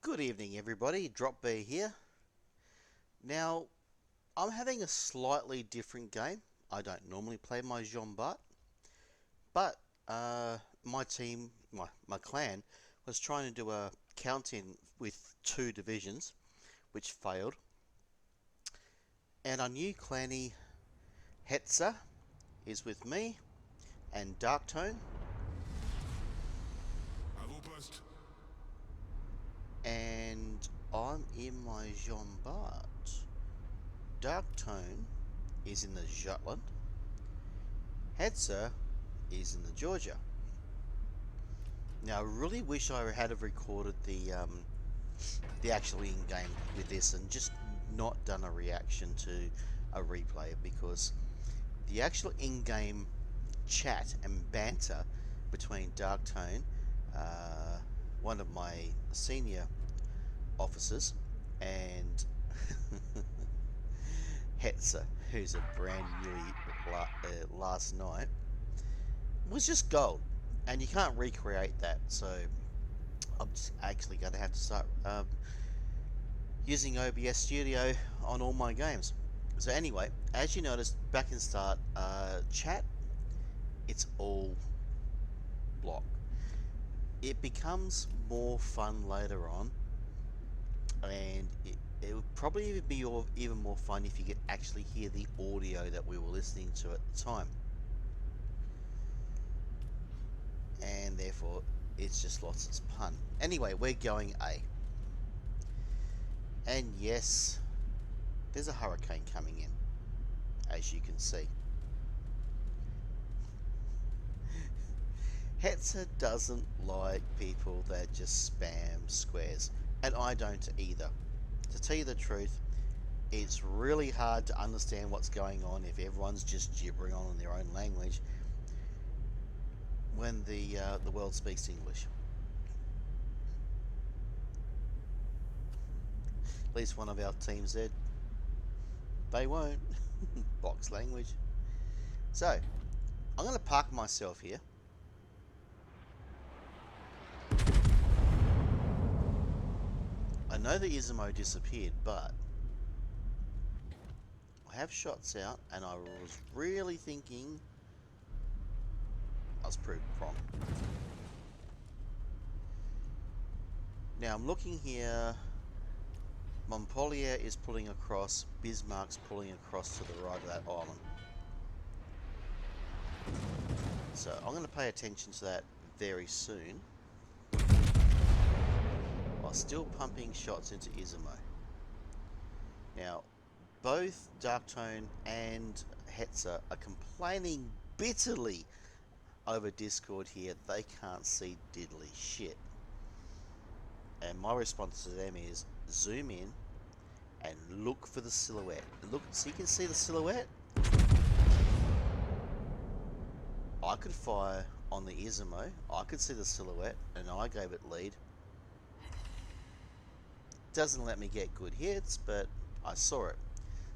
Good evening, everybody. Drop B here. Now, I'm having a slightly different game. I don't normally play my Jean Barts, but my team, my clan, was trying to do a count-in with 2 divisions, which failed. And our new Clannie Hetzer is with me, and Darktone. And I'm in my Jean Barts. Darktone is in the Jutland. Hetzer is in the Georgia. Now, I really wish I had have recorded the actual in-game with this and just not done a reaction to a replay, because the actual in-game chat and banter between Darktone, one of my senior officers, and Hetzer, who's a brand newly last night, was just gold, and you can't recreate that. So I'm just actually going to have to start using OBS Studio on all my games. So anyway, as you noticed back in start chat, it's all block. It becomes more fun later on, and it would probably even be even more fun if you could actually hear the audio that we were listening to at the time. And therefore, it's just lost its pun. Anyway, we're going A. And yes, there's a hurricane coming in, as you can see. Hetzer doesn't like people that just spam squares, and I don't either. To tell you the truth, it's really hard to understand what's going on if everyone's just gibbering on in their own language when the world speaks English. At least one of our team said they won't. Box language. So, I'm going to park myself here. I know the Izmo disappeared, but I have shots out, and I was really thinking I was proved wrong. Now I'm looking here. Montpellier is pulling across, Bismarck's pulling across to the right of that island. So I'm going to pay attention to that very soon, while still pumping shots into Izmo. Now, both Darktone and Hetzer are complaining bitterly over Discord here. They can't see diddly shit. And my response to them is zoom in and look for the silhouette. Look, so you can see the silhouette. I could fire on the Izmo. I could see the silhouette, and I gave it lead. Doesn't let me get good hits, but I saw it.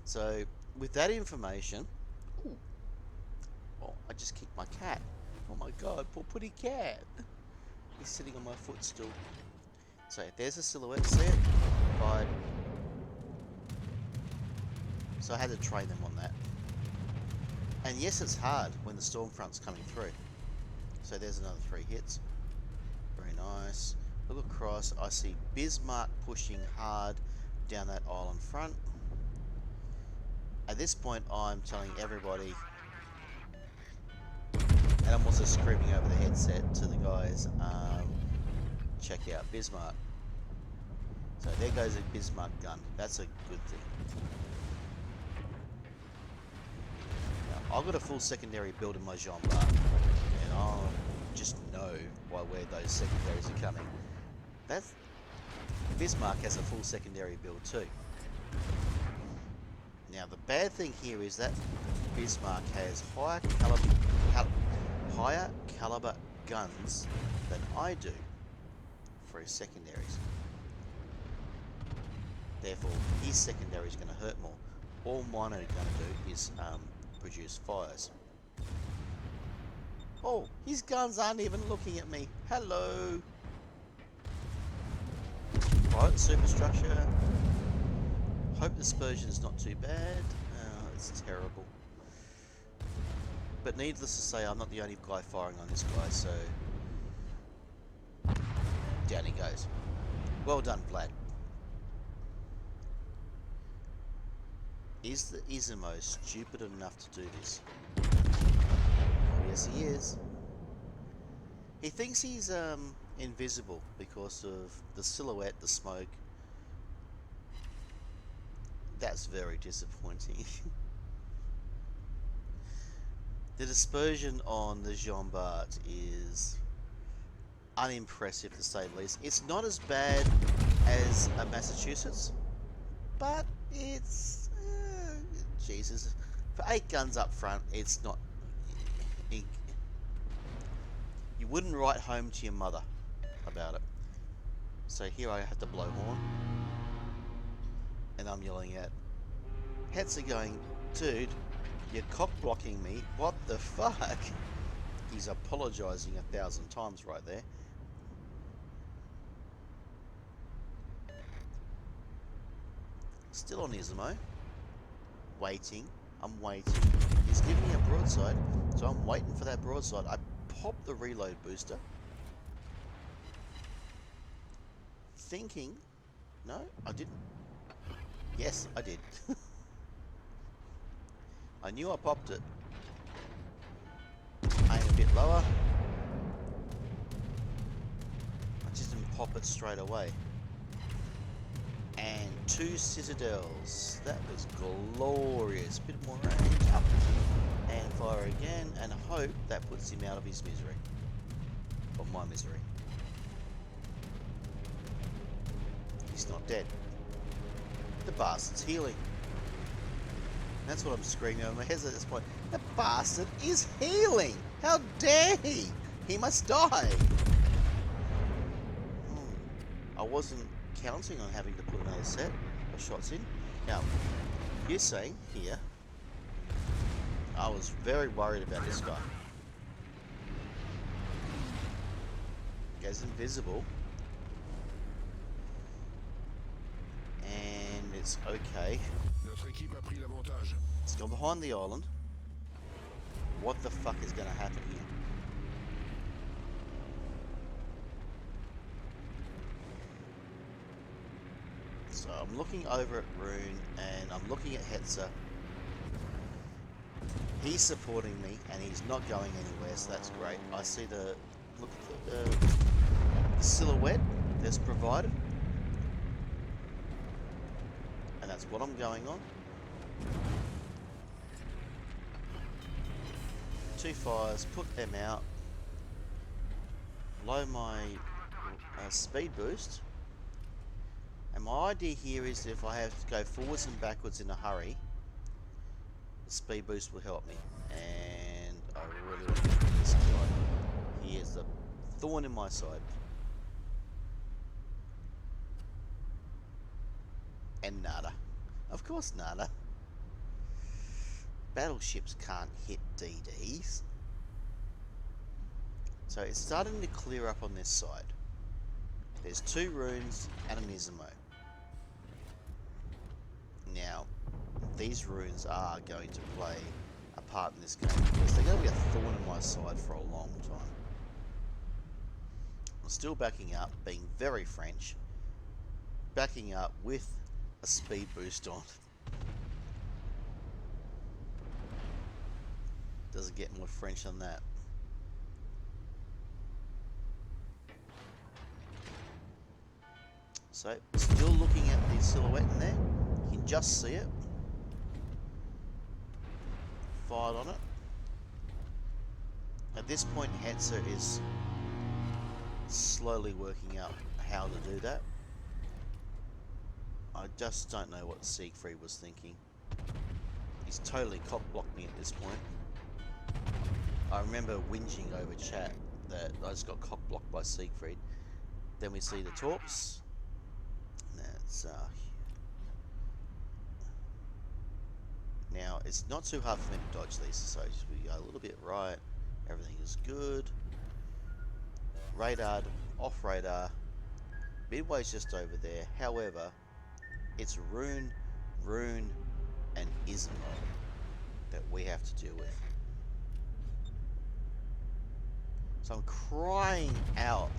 So with that information, ooh, oh, I just kicked my cat. Oh my god, poor pretty cat. He's sitting on my footstool. So there's a silhouette, see it? Fired. So I had to train them on that. And yes, it's hard when the storm front's coming through. So there's another 3 hits. Very nice. Look across, I see Bismarck pushing hard down that island front. At this point, I'm telling everybody, and I'm also screaming over the headset to the guys, check out Bismarck. So there goes a Bismarck gun. That's a good thing. Now, I've got a full secondary build in my Jean Barts, and I'll just know where those secondaries are coming. That's Bismarck has a full secondary build too. Now the bad thing here is that Bismarck has higher caliber guns than I do for his secondaries. Therefore, his secondary is going to hurt more. All mine are going to do is produce fires. Oh, his guns aren't even looking at me. Hello. private superstructure. Hope the dispersion is not too bad. It's terrible. But needless to say, I'm not the only guy firing on this guy, so down he goes. Well done, Vlad. Is the Izimo stupid enough to do this? Yes, he is. He thinks he's invisible because of the silhouette, the smoke. That's very disappointing. The dispersion on the Jean Barts is unimpressive to say the least. It's not as bad as a Massachusetts, but it's Jesus. For 8 guns up front, it's not. You wouldn't write home to your mother about it. So here I have to blow horn, and I'm yelling at Hetzer, going, "Dude, you're cock blocking me. What the fuck?" He's apologising 1,000 times right there. Still on Izimo. Waiting. I'm waiting. He's giving me a broadside, so I'm waiting for that broadside. I pop the reload booster. Thinking... No, I didn't. Yes, I did. I knew I popped it. Aim a bit lower. I just didn't pop it straight away. And 2 citadels. That was glorious. Bit more range. Up. And fire again. And hope that puts him out of his misery. Or my misery. He's not dead. The bastard's healing. That's what I'm screaming over my head at this point. The bastard is healing! How dare he! He must die! I wasn't counting on having to put another set of shots in. Now, you're saying here, I was very worried about this guy. Goes invisible. And it's okay. It's gone behind the island. What the fuck is going to happen here? So I'm looking over at Rune and I'm looking at Hetzer. He's supporting me and he's not going anywhere, so that's great. I see the look at the silhouette that's provided. And that's what I'm going on. 2 fires, put them out. Blow my speed boost. And my idea here is that if I have to go forwards and backwards in a hurry, the speed boost will help me. And I really want to get this guy. He is a thorn in my side. And nada. Of course nada. Battleships can't hit DDs. So it's starting to clear up on this side. There's 2 runes and an Izimo. Now, these runes are going to play a part in this game because they're going to be a thorn in my side for a long time. I'm still backing up, being very French. Backing up with a speed boost on. Doesn't get more French than that. So, still looking at the silhouette in there. You can just see it. Fired on it. At this point, Hetzer is slowly working out how to do that. I just don't know what Siegfried was thinking. He's totally cock-blocked me at this point. I remember whinging over chat that I just got cock-blocked by Siegfried. Then we see the torps. That's now it's not too hard for me to dodge these, so we go a little bit right. Everything is good. Radar, off radar, Midway's just over there. However, it's Rune, and Ismo that we have to deal with. So I'm crying out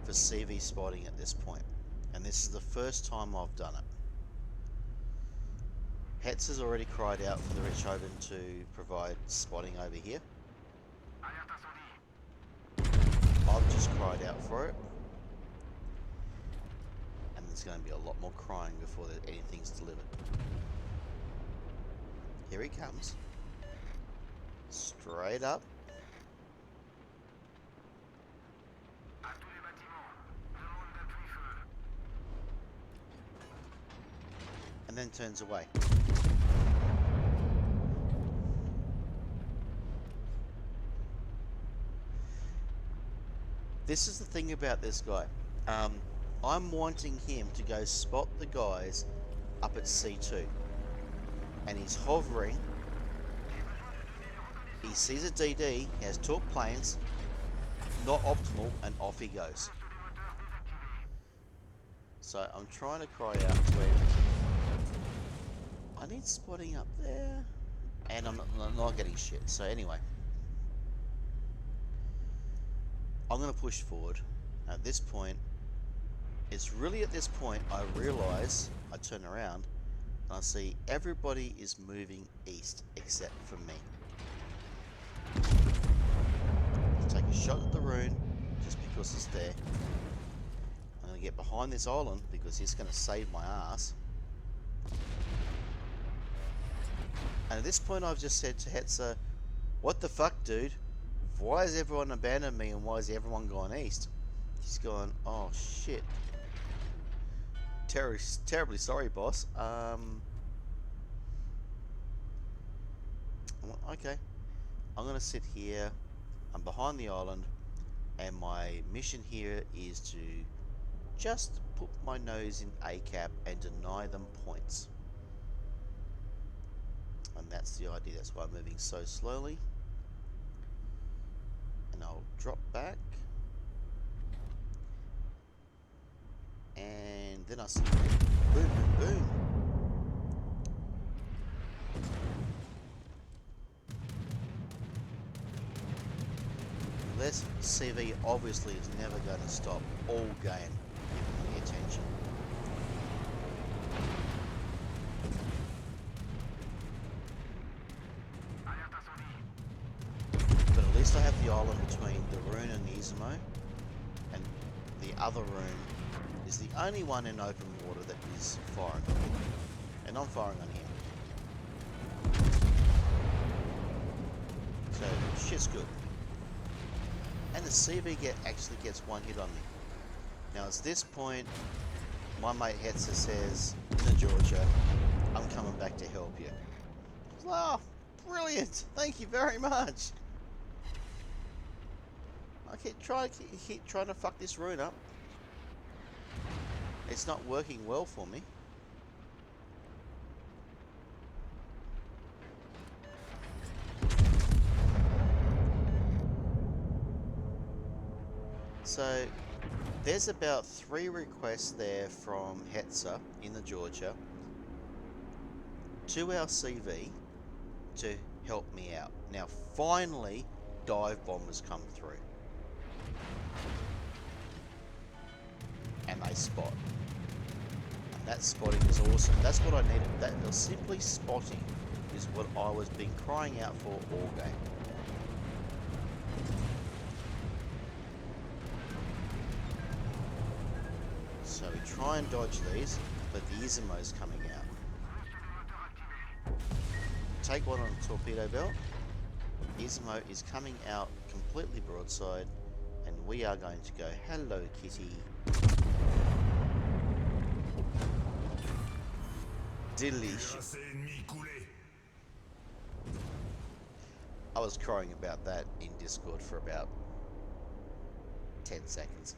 for CV spotting at this point. And this is the first time I've done it. Hetz has already cried out for the Richthofen to provide spotting over here. I've just cried out for it. And there's going to be a lot more crying before anything's delivered. Here he comes. Straight up. And then turns away. This is the thing about this guy. I'm wanting him to go spot the guys up at C2. And he's hovering. He sees a DD, he has torque planes, not optimal, and off he goes. So I'm trying to cry out to him. I need spotting up there. And I'm not getting shit. So anyway. I'm going to push forward. At this point, it's really at this point I realise, I turn around, and I see everybody is moving east except for me. Take a shot at the rune, just because it's there. I'm going to get behind this island, because he's going to save my ass. And at this point I've just said to Hetzer, what the fuck, dude? Why has everyone abandoned me and why is everyone gone east? He's gone, oh shit. Terribly sorry, boss. Okay. I'm going to sit here. I'm behind the island. And my mission here is to just put my nose in ACAP and deny them points. And that's the idea. That's why I'm moving so slowly. And I'll drop back. And then I see boom, boom, boom. This CV obviously is never going to stop all game giving me attention. But at least I have the island between the rune and the Izmo, and the other rune is the only one in open water that is firing on me, and I'm firing on him. So shit's good. And the CV actually gets one hit on me. Now it's this point, my mate Hetzer says, to Georgia, I'm coming back to help you. Oh, brilliant! Thank you very much. I keep trying to fuck this rune up. It's not working well for me. So there's about 3 requests there from Hetzer in the Georgia to our CV to help me out. Now finally dive bombers come through. And they spot. And that spotting is awesome. That's what I needed. That simply spotting is what I was been crying out for all game. So we try and dodge these, but the Izimo's coming out. Take one on the torpedo belt. Izimo is coming out completely broadside, and we are going to go, hello kitty. Delicious. I was crying about that in Discord for about 10 seconds.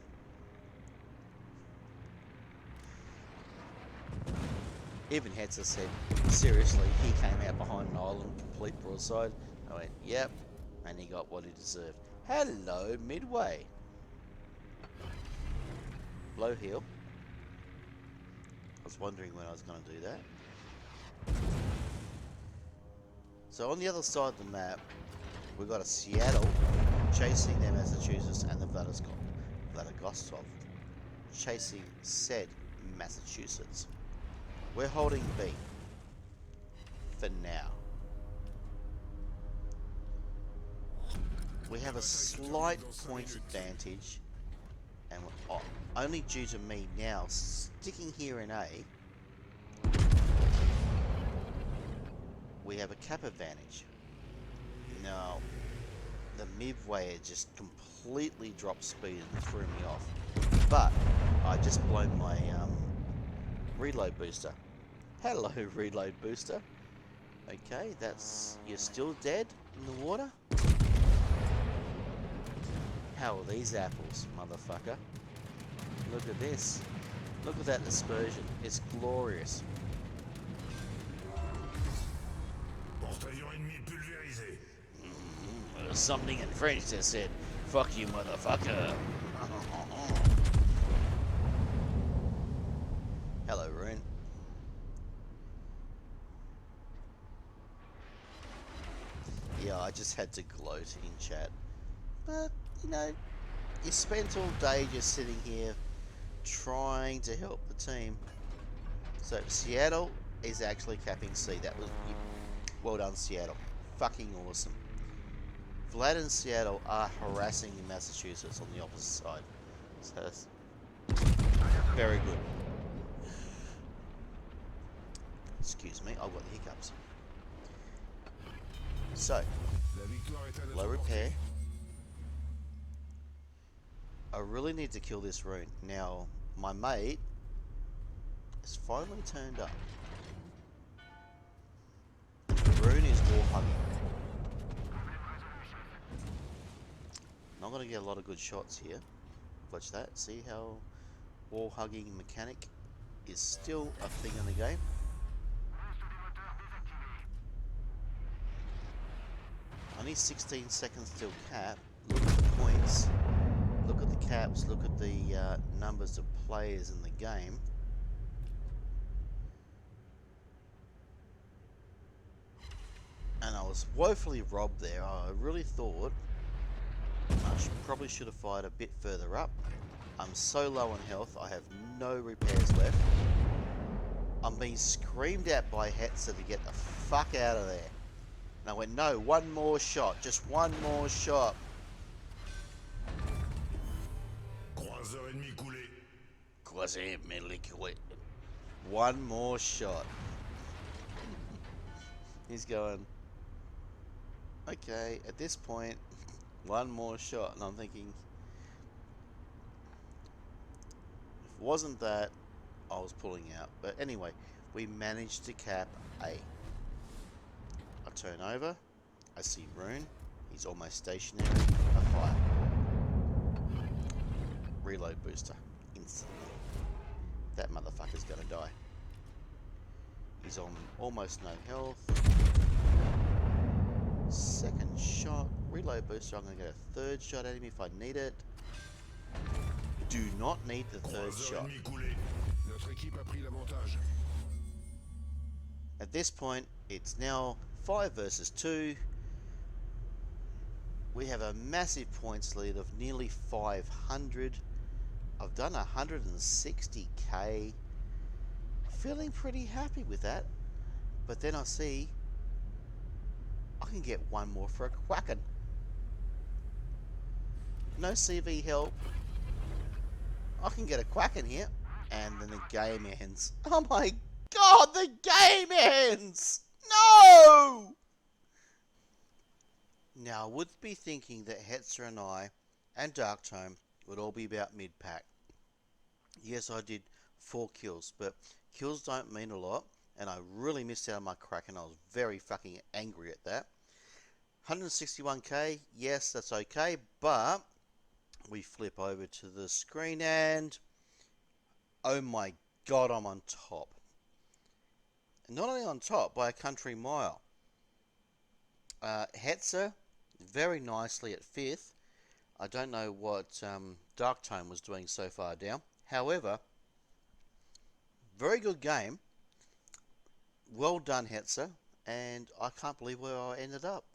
Even Hetzer said, seriously, he came out behind an island, complete broadside. I went, yep, and he got what he deserved. Hello, Midway. Low heel, was wondering when I was going to do that. So on the other side of the map, we've got a Seattle chasing the Massachusetts and the Vladivostok chasing said Massachusetts. We're holding B for now. We have a slight point advantage, and only due to me now sticking here in A, we have a cap advantage. Now, the midway just completely dropped speed and threw me off. But I just blown my reload booster. Hello, reload booster. Okay, you're still dead in the water? How are these apples, motherfucker? Look at this. Look at that dispersion. It's glorious. Something in French that said, "Fuck you, motherfucker." Hello, Rune. Yeah, I just had to gloat in chat. But, you know, you spent all day just sitting here trying to help the team. So, Seattle is actually capping C. That was... Well done, Seattle. Fucking awesome. Vlad and Seattle are harassing Massachusetts on the opposite side. So that's very good. Excuse me, I've got the hiccups. So, low repair. I really need to kill this rune. Now, my mate has finally turned up. The rune is wall hugging. Not going to get a lot of good shots here. Watch that. See how wall hugging mechanic is still a thing in the game. Only 16 seconds till cap. Look at the points. Look at the caps. Look at the numbers of players in the game. And I was woefully robbed there. I really thought probably should have fired a bit further up. I'm so low on health, I have no repairs left. I'm being screamed at by Hetzer to get the fuck out of there. And I went, no, one more shot, just one more shot. One more shot. He's going, okay, at this point, one more shot, and I'm thinking, if it wasn't that, I was pulling out. But anyway, we managed to cap A. I turn over, I see Rune, he's almost stationary, I fire. Reload booster, instantly. That motherfucker's gonna die. He's on almost no health. Second shot, reload booster, I'm going to get a third shot at him if I need it. Do not need the third shot. At this point, it's now 5 versus 2. We have a massive points lead of nearly 500. I've done 160k. Feeling pretty happy with that. But then I see I can get one more for a quacking. No CV help. I can get a quacking here. And then the game ends. Oh my god, the game ends! No! Now, I would be thinking that Hetzer and I, and Darktome, would all be about mid-pack. Yes, I did 4 kills, but kills don't mean a lot. And I really missed out on my Kraken. I was very fucking angry at that. 161k, yes, that's okay, but we flip over to the screen and oh my god, I'm on top. And not only on top, by a country mile. Hetzer, very nicely at 5th. I don't know what Darktome was doing so far down. However, Very good game. Well done, Hetzer. And I can't believe where I ended up.